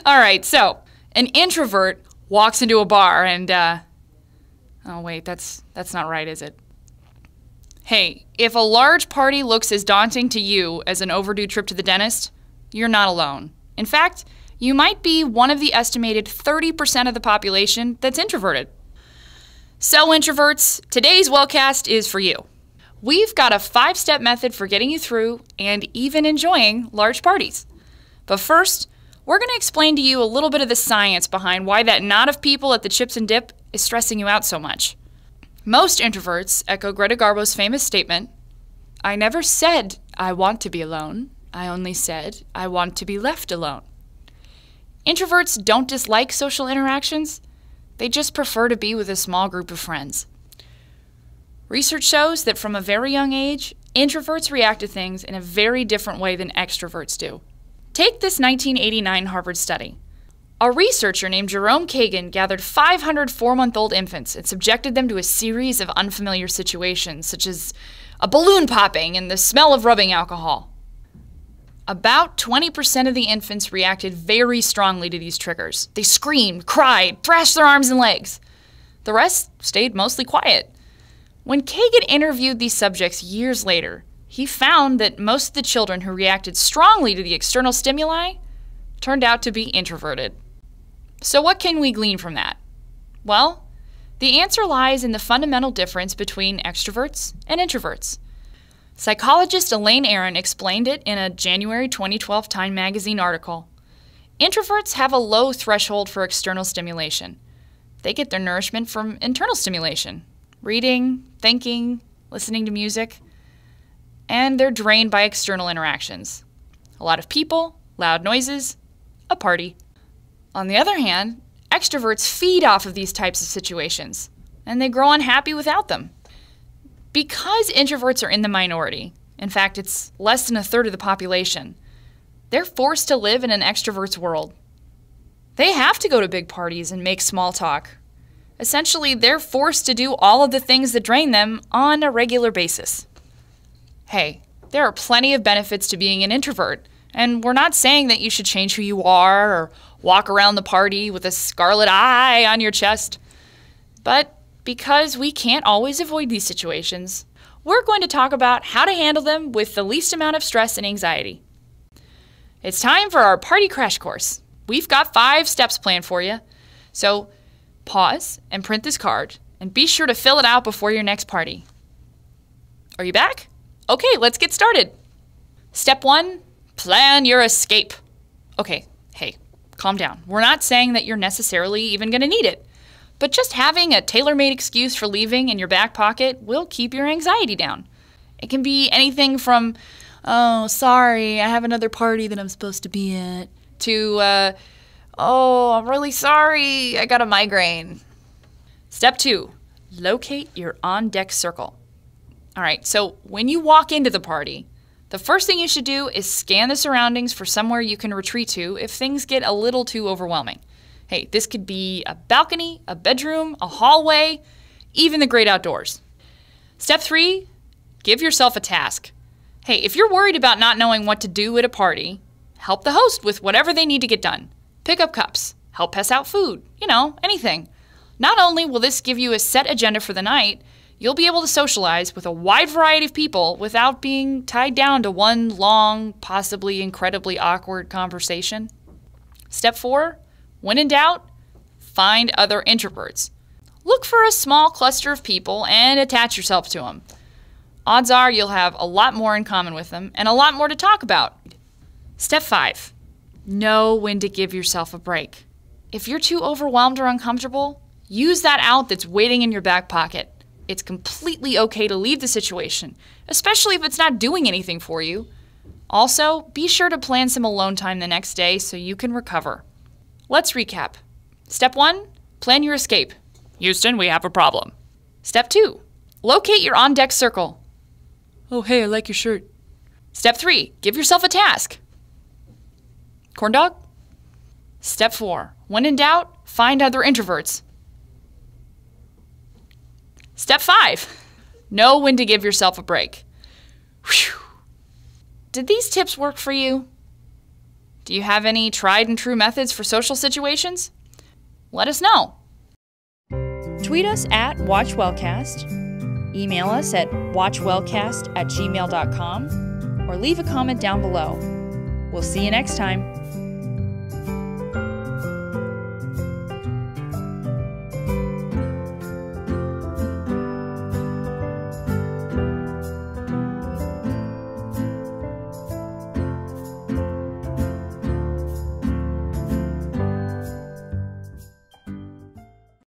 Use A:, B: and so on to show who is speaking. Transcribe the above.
A: All right, so an introvert walks into a bar and, oh wait, that's not right, is it? Hey, if a large party looks as daunting to you as an overdue trip to the dentist, you're not alone. In fact, you might be one of the estimated 30% of the population that's introverted. So introverts, today's Wellcast is for you. We've got a 5-step method for getting you through and even enjoying large parties. But first, we're going to explain to you a little bit of the science behind why that knot of people at the chips and dip is stressing you out so much. Most introverts echo Greta Garbo's famous statement, "I never said I want to be alone. I only said I want to be left alone." Introverts don't dislike social interactions. They just prefer to be with a small group of friends. Research shows that from a very young age, introverts react to things in a very different way than extroverts do. Take this 1989 Harvard study. A researcher named Jerome Kagan gathered 500 4-month-old infants and subjected them to a series of unfamiliar situations, such as a balloon popping and the smell of rubbing alcohol. About 20% of the infants reacted very strongly to these triggers. They screamed, cried, thrashed their arms and legs. The rest stayed mostly quiet. When Kagan interviewed these subjects years later, he found that most of the children who reacted strongly to the external stimuli turned out to be introverted. So what can we glean from that? Well, the answer lies in the fundamental difference between extroverts and introverts. Psychologist Elaine Aron explained it in a January 2012 Time magazine article. Introverts have a low threshold for external stimulation. They get their nourishment from internal stimulation, reading, thinking, listening to music, and they're drained by external interactions. A lot of people, loud noises, a party. On the other hand, extroverts feed off of these types of situations, and they grow unhappy without them. Because introverts are in the minority, in fact, it's less than a third of the population, they're forced to live in an extrovert's world. They have to go to big parties and make small talk. Essentially, they're forced to do all of the things that drain them on a regular basis. Hey, there are plenty of benefits to being an introvert, and we're not saying that you should change who you are or walk around the party with a scarlet eye on your chest. But because we can't always avoid these situations, we're going to talk about how to handle them with the least amount of stress and anxiety. It's time for our party crash course. We've got 5 steps planned for you. So pause and print this card, and be sure to fill it out before your next party. Are you back? Okay, let's get started. Step 1, plan your escape. Okay, hey, calm down. We're not saying that you're necessarily even going to need it, but just having a tailor-made excuse for leaving in your back pocket will keep your anxiety down. It can be anything from, "Oh, sorry, I have another party that I'm supposed to be at," to, "Oh, I'm really sorry, I got a migraine." Step 2, locate your on-deck circle. All right, so when you walk into the party, the first thing you should do is scan the surroundings for somewhere you can retreat to if things get a little too overwhelming. Hey, this could be a balcony, a bedroom, a hallway, even the great outdoors. Step 3, give yourself a task. Hey, if you're worried about not knowing what to do at a party, help the host with whatever they need to get done. Pick up cups, help pass out food, anything. Not only will this give you a set agenda for the night, you'll be able to socialize with a wide variety of people without being tied down to one long, possibly incredibly awkward conversation. Step 4, when in doubt, find other introverts. Look for a small cluster of people and attach yourself to them. Odds are you'll have a lot more in common with them and a lot more to talk about. Step 5, know when to give yourself a break. If you're too overwhelmed or uncomfortable, use that out that's waiting in your back pocket. It's completely okay to leave the situation, especially if it's not doing anything for you. Also, be sure to plan some alone time the next day so you can recover. Let's recap. Step 1, plan your escape. Houston, we have a problem. Step 2, locate your on-deck circle. Oh, hey, I like your shirt. Step 3, give yourself a task. Corn dog? Step 4, when in doubt, find other introverts. Step 5, know when to give yourself a break. Whew. Did these tips work for you? Do you have any tried and true methods for social situations? Let us know. Tweet us at WatchWellcast, email us at watchwellcast@gmail.com, or leave a comment down below. We'll see you next time.